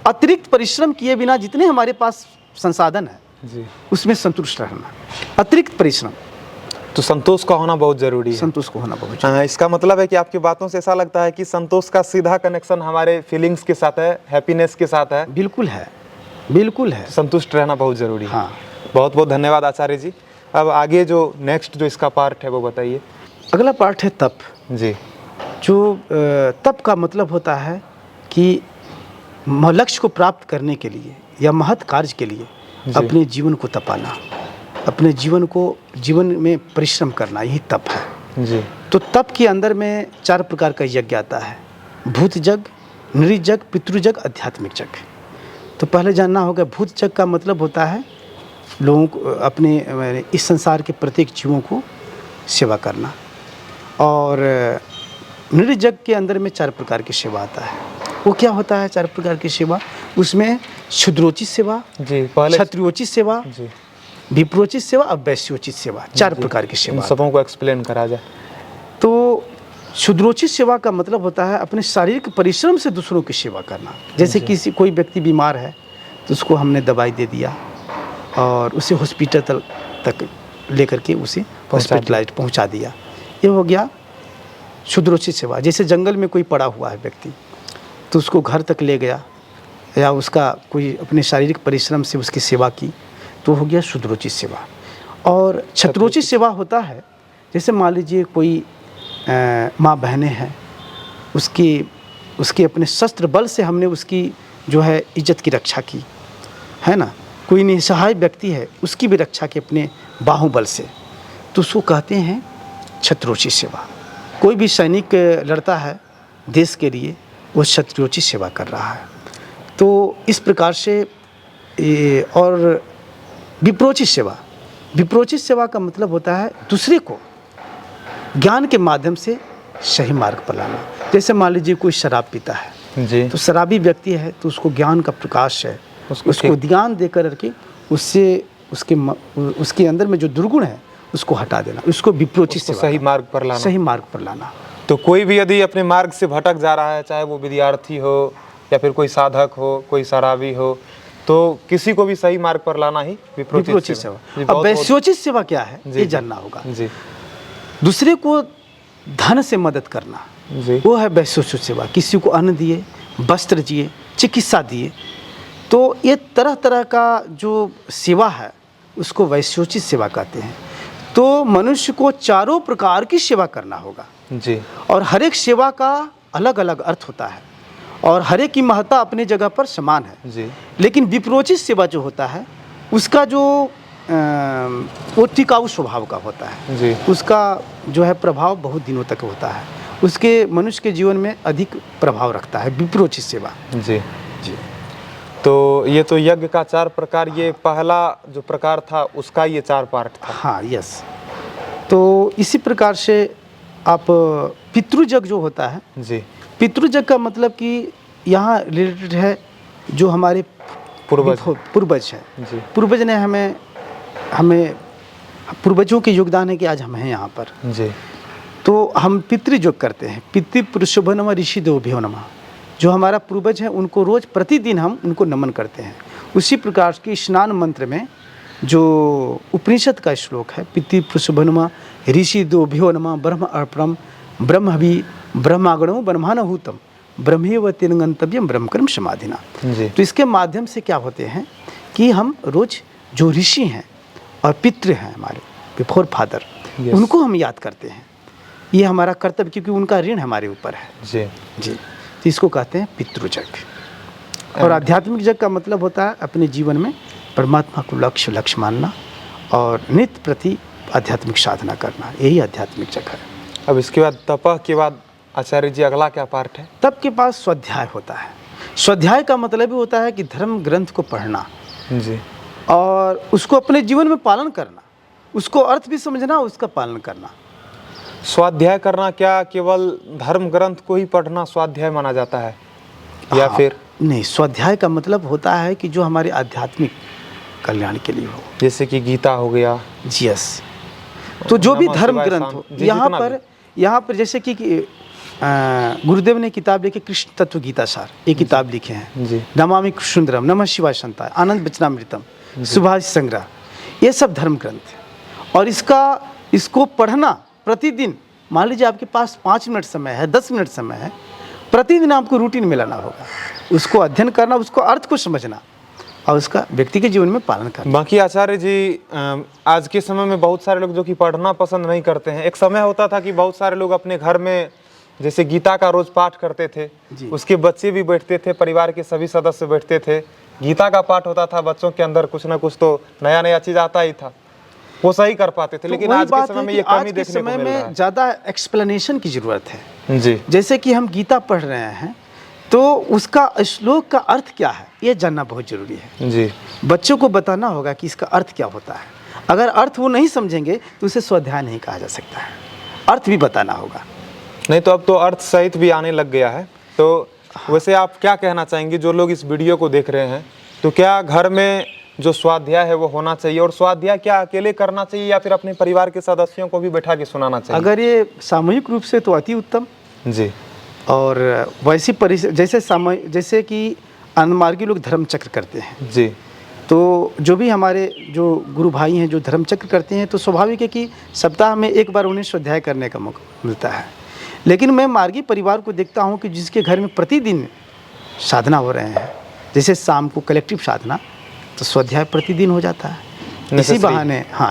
अतिरिक्त परिश्रम किए बिना जितने हमारे पास संसाधन है जी, उसमें संतुष्ट रहना, अतिरिक्त परिश्रम। तो संतोष का होना बहुत जरूरी है। संतोष को होना बहुत जरूरी है। इसका मतलब है कि आपकी बातों से ऐसा लगता है कि संतोष का सीधा कनेक्शन हमारे फीलिंग्स के साथ है, हैप्पीनेस के साथ है। बिल्कुल है, बिल्कुल है। संतुष्ट रहना बहुत जरूरी है। हाँ। बहुत बहुत धन्यवाद आचार्य जी। अब आगे जो नेक्स्ट जो इसका पार्ट है वो बताइए। अगला पार्ट है तप जी। जो तप का मतलब होता है कि लक्ष्य को प्राप्त करने के लिए या महत् कार्य के लिए अपने जीवन को तपाना, अपने जीवन में परिश्रम करना, यही तप है जी। तो तप के अंदर में 4 प्रकार का यज्ञ आता है: भूत जग, नृ जग, पितृजग, आध्यात्मिक जग। तो पहले जानना होगा, भूत जग का मतलब होता है लोगों को, अपने इस संसार के प्रत्येक जीवों को सेवा करना। और नृ जग के अंदर में 4 प्रकार की सेवा आता है। वो क्या होता है 4 प्रकार की सेवा? उसमें क्षुद्रोचित सेवा जी, क्षत्रियोचित सेवा जी, विप्रोचित सेवा और वैश्योचित सेवा, 4 प्रकार की सेवा। सबों को एक्सप्लेन करा जाए तो क्षुद्रोचित सेवा का मतलब होता है अपने शारीरिक परिश्रम से दूसरों की सेवा करना। जैसे कोई व्यक्ति बीमार है तो उसको हमने दवाई दे दिया और उसे हॉस्पिटल तक लेकर के उसे हॉस्पिटलाइज पहुंचा दिया, ये हो गया क्षुद्रोचित सेवा। जैसे जंगल में कोई पड़ा हुआ है व्यक्ति, तो उसको घर तक ले गया या उसका कोई अपने शारीरिक परिश्रम से उसकी सेवा की, तो हो गया क्षुद्रोचित सेवा। और क्षत्रोचित सेवा होता है, जैसे मान लीजिए कोई माँ बहनें हैं, उसकी अपने शस्त्र बल से हमने उसकी जो है इज्जत की रक्षा की, है ना। कोई निसहाय व्यक्ति है, उसकी भी रक्षा की अपने बाहुबल से, तो उसको कहते हैं क्षत्रोचित सेवा। कोई भी सैनिक लड़ता है देश के लिए, वो क्षत्रियोचित सेवा कर रहा है। तो इस प्रकार से और विप्रोचित सेवा, विप्रोचित सेवा का मतलब होता है दूसरे को ज्ञान के माध्यम से सही मार्ग पर लाना। जैसे मान लीजिए कोई शराब पीता है जी, तो शराबी व्यक्ति है तो उसको ज्ञान का प्रकाश है, उसको ध्यान दे करके उससे उसके अंदर में जो दुर्गुण है उसको हटा देना, उसको विप्रोचित सेवा, सही मार्ग पर लाना, सही मार्ग पर लाना। तो कोई भी यदि अपने मार्ग से भटक जा रहा है, चाहे वो विद्यार्थी हो या फिर कोई साधक हो, कोई शराबी हो, तो किसी को भी सही मार्ग पर लाना ही विप्रोचित सेवा। अब वैश्योचित सेवा क्या है ये जानना होगा जी। दूसरे को धन से मदद करना जी, वो है वैश्योचित सेवा। किसी को अन्न दिए, वस्त्र दिए, चिकित्सा दिए, तो ये तरह तरह का जो सेवा है उसको वैश्योचित सेवा कहते हैं। तो मनुष्य को 4 प्रकार की सेवा करना होगा जी, और हर एक सेवा का अलग अलग अर्थ होता है और हर एक की महत्ता अपनी जगह पर समान है जी। लेकिन विप्रोचित सेवा जो होता है उसका जो वो टिकाऊ स्वभाव का होता है जी, उसका जो है प्रभाव बहुत दिनों तक होता है, उसके मनुष्य के जीवन में अधिक प्रभाव रखता है विप्रोचित सेवा जी जी। तो ये तो यज्ञ का 4 प्रकार, ये पहला जो प्रकार था उसका ये 4 पार्ट था। हाँ, यस। तो इसी प्रकार से आप पितृजग जो होता है जी, पितृजग का मतलब कि यहाँ रिलेटेड है जो हमारे पूर्वज है जी। पूर्वज ने हमें पूर्वजों के योगदान है कि आज हम हैं यहाँ पर जी। तो हम पितृजग करते हैं, पितृ पुरुषोभ्यो नमः ऋषि देवोभ्यो नमः। जो हमारा पूर्वज है उनको रोज प्रतिदिन हम उनको नमन करते हैं। उसी प्रकार की स्नान मंत्र में जो उपनिषद का श्लोक है, पितृ पुरुषोभ्यो नमः ऋषि देवोभ्यो नमः ब्रह्म अर्पणम ब्रह्मभि ब्रह्मागणो ब्रह्मानहूतम ब्रह्मेव तेन गंतव्यम ब्रह्मकर्म समाधिना। तो इसके माध्यम से क्या होते हैं कि हम रोज जो ऋषि हैं और पितृ हैं हमारे बिफोर फादर, उनको हम याद करते हैं। ये हमारा कर्तव्य, क्योंकि उनका ऋण हमारे ऊपर है जी जी। तो इसको कहते हैं पितृजग। और आध्यात्मिक जग का मतलब होता है अपने जीवन में परमात्मा को लक्ष्य मानना और नित्य प्रति आध्यात्मिक साधना करना, यही आध्यात्मिक जग है। अब इसके बाद तप के बाद आचार्य जी अगला क्या पार्ट है? तप के पास स्वाध्याय होता है। स्वाध्याय का मतलब ही होता है कि धर्म ग्रंथ को पढ़ना जी। और उसको अपने जीवन में पालन करना, उसको अर्थ भी समझना, उसका पालन करना। स्वाध्याय करना क्या केवल धर्म ग्रंथ को ही पढ़ना स्वाध्याय माना जाता है या फिर नहीं, स्वाध्याय का मतलब होता है कि जो हमारे आध्यात्मिक कल्याण के लिए हो, जैसे कि गीता हो गया। यस। तो जो भी नमः धर्म शिवाय ग्रंथ हो, जी, यहाँ जितना पर जैसे कि गुरुदेव ने किताब लिखी कृष्ण तत्व गीता सार, ये किताब लिखे हैं जी। नमामि सुंदरम, नमः शिवाय संताय, आनंद वचनामृतम, सुभाष संग्रह, ये सब धर्म ग्रंथ है। और इसको पढ़ना प्रतिदिन, मान लीजिए आपके पास 5 मिनट समय है, 10 मिनट समय है, प्रतिदिन आपको रूटीन में लाना होगा, उसको अध्ययन करना, उसको अर्थ को समझना और उसका व्यक्ति के जीवन में पालन करना। बाकी आचार्य जी, आज के समय में बहुत सारे लोग जो कि पढ़ना पसंद नहीं करते हैं। एक समय होता था कि बहुत सारे लोग अपने घर में जैसे गीता का रोज पाठ करते थे, उसके बच्चे भी बैठते थे, परिवार के सभी सदस्य बैठते थे, गीता का पाठ होता था, बच्चों के अंदर कुछ ना कुछ तो नया नया चीज आता ही था, वो सही कर पाते थे। लेकिन आज के समय में ये कमी देखने को मिल रहा है। ज़्यादा एक्सप्लेनेशन की ज़रूरत है जी। जैसे कि हम गीता पढ़ रहे हैं तो उसका श्लोक का अर्थ क्या है ये जानना बहुत ज़रूरी है जी। बच्चों को बताना होगा कि इसका अर्थ क्या होता है। अगर अर्थ वो नहीं समझेंगे तो उसे स्वाध्याय नहीं कहा जा सकता है, अर्थ भी बताना होगा। नहीं तो अब तो अर्थ सहित भी आने लग गया है। तो वैसे आप क्या कहना चाहेंगे जो लोग इस वीडियो को देख रहे हैं, तो क्या घर में जो स्वाध्याय है वो होना चाहिए, और स्वाध्याय क्या अकेले करना चाहिए या फिर अपने परिवार के सदस्यों को भी बैठा के सुनाना चाहिए? अगर ये सामूहिक रूप से तो अति उत्तम जी। और वैसी जैसे कि अनमार्गी लोग धर्म चक्र करते हैं जी। तो जो भी हमारे जो गुरु भाई हैं जो धर्म चक्र करते हैं तो स्वाभाविक है कि सप्ताह में एक बार उन्हें स्वाध्याय करने का मौका मिलता है। लेकिन मैं मार्गी परिवार को देखता हूं कि जिसके घर में प्रतिदिन साधना हो रहे हैं, जैसे शाम को कलेक्टिव साधना, तो स्वाध्याय प्रतिदिन हो जाता है।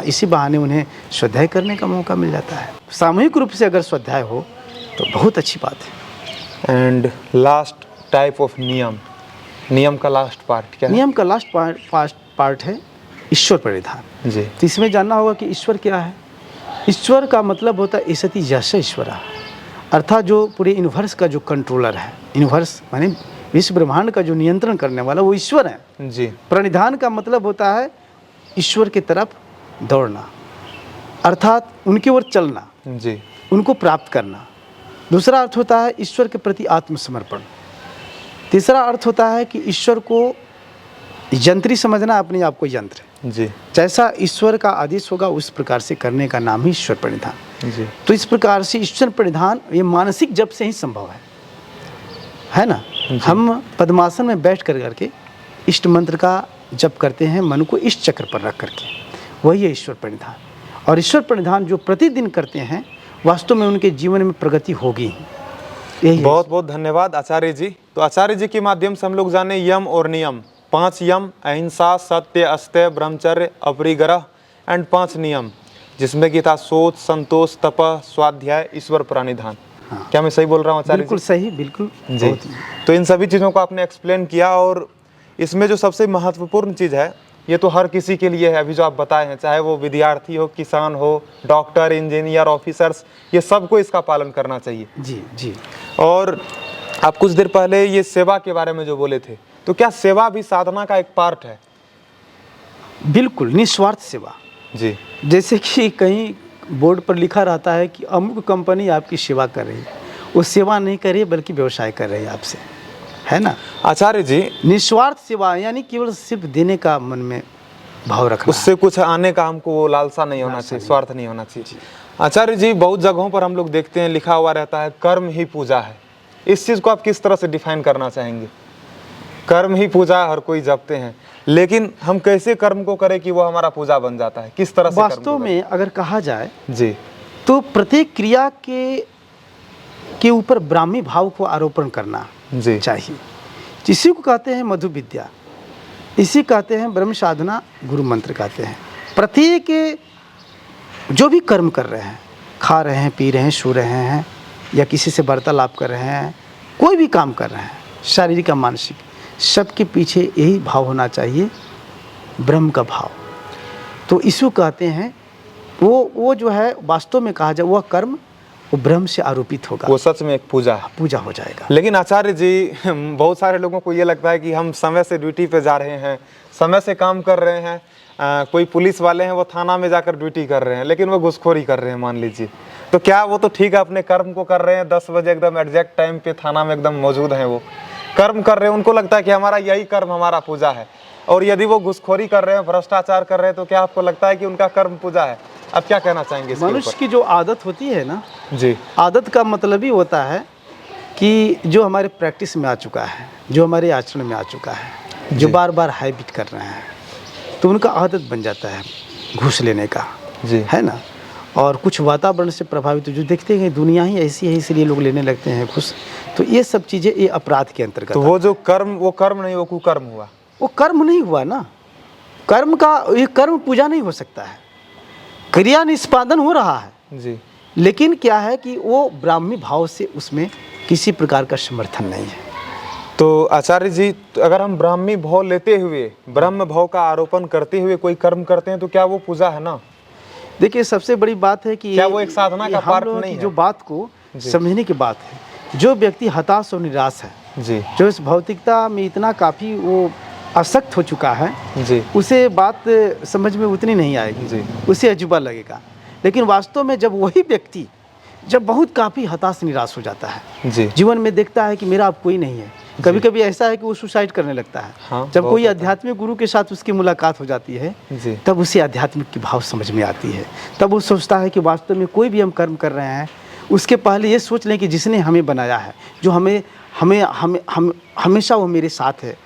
इसी बहाने उन्हें स्वाध्याय करने का मौका मिल जाता है। सामूहिक रूप से अगर स्वाध्याय हो तो बहुत अच्छी बात है। एंड लास्ट टाइप ऑफ नियम का लास्ट पार्ट क्या है? नियम का लास्ट पार्ट है ईश्वर परिधान। जी। तो इसमें जानना होगा कि ईश्वर क्या है। ईश्वर का मतलब होता है ईसति यश ईश्वरा, अर्थात जो पूरे यूनिवर्स का जो कंट्रोलर है, यूनिवर्स माने विश्व ब्रह्मांड का जो नियंत्रण करने वाला वो ईश्वर है। जी। प्रणिधान का मतलब होता है ईश्वर की तरफ दौड़ना, अर्थात उनकी ओर चलना, जी। उनको प्राप्त करना। दूसरा अर्थ होता है ईश्वर के प्रति आत्मसमर्पण। तीसरा अर्थ होता है कि ईश्वर को यंत्री समझना, अपने आप को यंत्र। जी। जैसा ईश्वर का आदेश होगा उस प्रकार से करने का नाम ही ईश्वर प्रणिधान। जी। तो इस प्रकार से ईश्वर प्रणिधान ये मानसिक जप से ही संभव है ना। हम पद्मासन में बैठ करके इष्ट मंत्र का जप करते हैं, मन को इष्ट चक्र पर रख करके, वही है ईश्वर प्रणिधान। और ईश्वर प्रणिधान जो प्रतिदिन करते हैं वास्तव में उनके जीवन में प्रगति होगी। यही बहुत बहुत धन्यवाद आचार्य जी। तो आचार्य जी के माध्यम से हम लोग जाने यम और नियम, 5 यम, अहिंसा, सत्य, अस्तेय, ब्रह्मचर्य, अपरिग्रह एंड 5 नियम, जिसमें कि था सोच, संतोष, तप, स्वाध्याय, ईश्वर प्रणिधान। हाँ। क्या मैं सही बोल रहा हूँ आचार्य? बिल्कुल सही, बिल्कुल जी। तो इन सभी चीज़ों को आपने एक्सप्लेन किया, और इसमें जो सबसे महत्वपूर्ण चीज़ है ये तो हर किसी के लिए है, अभी जो आप बताए हैं, चाहे वो विद्यार्थी हो, किसान हो, डॉक्टर, इंजीनियर, ऑफिसर्स, ये सबको इसका पालन करना चाहिए। जी जी। और आप कुछ देर पहले ये सेवा के बारे में जो बोले थे, तो क्या सेवा भी साधना का एक पार्ट है? बिल्कुल, निस्वार्थ सेवा। जी। जैसे कि कहीं बोर्ड पर लिखा रहता है कि अमुक कंपनी आपकी सेवा कर रही है, वो सेवा नहीं कर रही है बल्कि व्यवसाय कर रही है आपसे, है ना आचार्य जी? निस्वार्थ सेवा यानी केवल सिर्फ देने का मन में भाव रखना, उससे कुछ आने का हमको वो लालसा नहीं होना चाहिए, स्वार्थ नहीं होना चाहिए। आचार्य जी, बहुत जगहों पर हम लोग देखते हैं लिखा हुआ रहता है कर्म ही पूजा है। इस चीज़ को आप किस तरह से डिफाइन करना चाहेंगे? कर्म ही पूजा हर कोई जपते हैं, लेकिन हम कैसे कर्म को करें कि वो हमारा पूजा बन जाता है? किस तरह से? वास्तव में अगर कहा जाए जी, तो प्रत्येक क्रिया के ऊपर ब्राह्मी भाव को आरोपण करना जी चाहिए। इसी को कहते हैं मधु विद्या, इसी कहते हैं ब्रह्म साधना, गुरु मंत्र कहते हैं। प्रत्येक जो भी कर्म कर रहे हैं, खा रहे हैं, पी रहे हैं, सो रहे हैं, या किसी से वार्तालाप कर रहे हैं, कोई भी काम कर रहे हैं, शारीरिक या मानसिक, सबके पीछे यही भाव होना चाहिए, ब्रह्म का भाव। तो इसको कहते हैं वो जो है वास्तव में कहा जाए वह कर्म वो ब्रह्म से आरोपित होगा, वो सच में एक पूजा है, पूजा हो जाएगा। लेकिन आचार्य जी बहुत सारे लोगों को ये लगता है कि हम समय से ड्यूटी पे जा रहे हैं, समय से काम कर रहे हैं, कोई पुलिस वाले हैं वो थाना में जाकर ड्यूटी कर रहे हैं, लेकिन वो घुसखोरी कर रहे हैं मान लीजिए, तो क्या वो तो ठीक है अपने कर्म को कर रहे हैं, 10 बजे एकदम एग्जैक्ट टाइम पे थाना में एकदम मौजूद हैं, वो कर्म कर रहे हैं, उनको लगता है कि हमारा यही कर्म हमारा पूजा है, और यदि वो घुसखोरी कर रहे हैं, भ्रष्टाचार कर रहे हैं, तो क्या आपको लगता है कि उनका कर्म पूजा है? अब क्या कहना चाहेंगे इसके मनुष्य ऊपर? की जो आदत होती है ना जी, आदत का मतलब ही होता है कि जो हमारे प्रैक्टिस में आ चुका है, जो हमारे आचरण में आ चुका है, जो बार बार हैबिट कर रहे हैं, तो उनका आदत बन जाता है घूस लेने का, जी, है ना। और कुछ वातावरण से प्रभावित जो देखते हैं दुनिया ही ऐसी है इसलिए लोग लेने लगते हैं घूस, तो ये सब चीज़ें ये अपराध के अंतर्गत। तो वो जो कर्म, वो कर्म नहीं, वो कुकर्म हुआ, वो कर्म नहीं हुआ ना, कर्म का ये कर्म पूजा नहीं हो सकता है, क्रिया निष्पादन हो रहा है जी, लेकिन क्या है कि वो ब्राह्मी भाव से उसमें किसी प्रकार का समर्थन नहीं है। तो आचार्य जी अगर हम ब्राह्मी भाव लेते हुए ब्रह्म भाव का आरोपण करते हुए कोई कर्म करते हैं तो क्या वो पूजा है ना? देखिए सबसे बड़ी बात है कि क्या वो एक साधना का हम पार्ट लोगों नहीं की है? जो बात को समझने की बात है, जो व्यक्ति हताश और निराश है, जी, जो इस भौतिकता में इतना काफ़ी वो आसक्त हो चुका है, जी, उसे बात समझ में उतनी नहीं आएगी जी, उसे अजूबा लगेगा। लेकिन वास्तव में जब वही व्यक्ति जब बहुत काफ़ी हताश निराश हो जाता है, जी, जीवन में देखता है कि मेरा अब कोई नहीं है, कभी कभी ऐसा है कि वो सुसाइड करने लगता है। हाँ, जब बहुत कोई होता आध्यात्मिक गुरु के साथ उसकी मुलाकात हो जाती है, जी, तब उसे आध्यात्मिक की भाव समझ में आती है। तब वो सोचता है कि वास्तव में कोई भी हम कर्म कर रहे हैं, उसके पहले ये सोच लें कि जिसने हमें बनाया है, जो हमें हमें हमें हम हमेशा वो मेरे साथ है,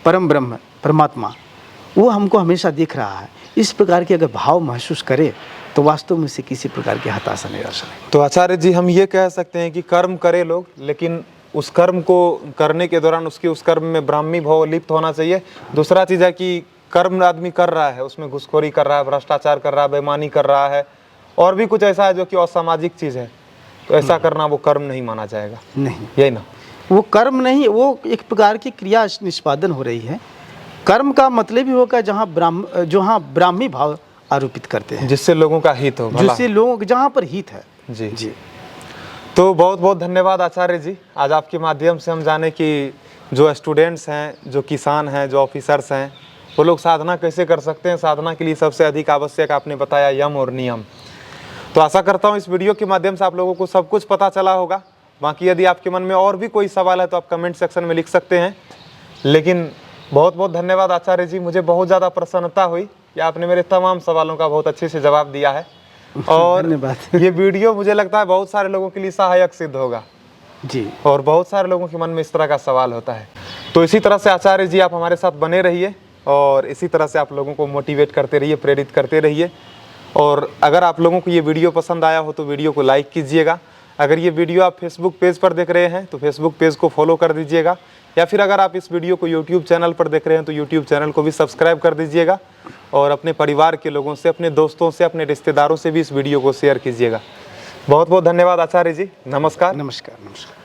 परम ब्रह्म परमात्मा, वो हमको हमेशा देख रहा है। इस प्रकार के अगर भाव महसूस करे तो वास्तव में उसे किसी प्रकार की हताशा निराशा नहीं। तो आचार्य जी हम ये कह सकते हैं कि कर्म करे लोग, लेकिन उस कर्म को करने के दौरान उसके उस कर्म में ब्राह्मी भाव लिप्त होना चाहिए। दूसरा चीज़ है कि कर्म आदमी कर रहा है, उसमें घुसखोरी कर रहा है, भ्रष्टाचार कर रहा है, बेईमानी कर रहा है, और भी कुछ ऐसा है जो कि असामाजिक चीज़ है, तो ऐसा करना वो कर्म नहीं माना जाएगा। नहीं, यही ना? वो कर्म नहीं, वो एक प्रकार की क्रिया निष्पादन हो रही है। कर्म का मतलब ही होगा जहाँ ब्राह्मी भाव आरोपित करते हैं, जिससे लोगों का हित हो, भला। जिससे लोगों जहाँ पर हित है। जी, जी, तो बहुत बहुत धन्यवाद आचार्य जी। आज आपके माध्यम से हम जाने कि जो स्टूडेंट्स हैं, जो किसान हैं, जो ऑफिसर्स हैं, वो लोग साधना कैसे कर सकते हैं। साधना के लिए सबसे अधिक आवश्यक आपने बताया यम और नियम। तो आशा करता हूँ इस वीडियो के माध्यम से आप लोगों को सब कुछ पता चला होगा। बाकी यदि आपके मन में और भी कोई सवाल है तो आप कमेंट सेक्शन में लिख सकते हैं। लेकिन बहुत बहुत धन्यवाद आचार्य जी, मुझे बहुत ज़्यादा प्रसन्नता हुई कि आपने मेरे तमाम सवालों का बहुत अच्छे से जवाब दिया है। और धन्यवाद। ये वीडियो मुझे लगता है बहुत सारे लोगों के लिए सहायक सिद्ध होगा जी, और बहुत सारे लोगों के मन में इस तरह का सवाल होता है। तो इसी तरह से आचार्य जी आप हमारे साथ बने रहिए और इसी तरह से आप लोगों को मोटिवेट करते रहिए, प्रेरित करते रहिए। और अगर आप लोगों को ये वीडियो पसंद आया हो तो वीडियो को लाइक कीजिएगा। अगर ये वीडियो आप फेसबुक पेज पर देख रहे हैं तो फेसबुक पेज को फॉलो कर दीजिएगा, या फिर अगर आप इस वीडियो को यूट्यूब चैनल पर देख रहे हैं तो यूट्यूब चैनल को भी सब्सक्राइब कर दीजिएगा। और अपने परिवार के लोगों से, अपने दोस्तों से, अपने रिश्तेदारों से भी इस वीडियो को शेयर कीजिएगा। बहुत बहुत धन्यवाद आचार्य जी। नमस्कार। नमस्कार। नमस्कार।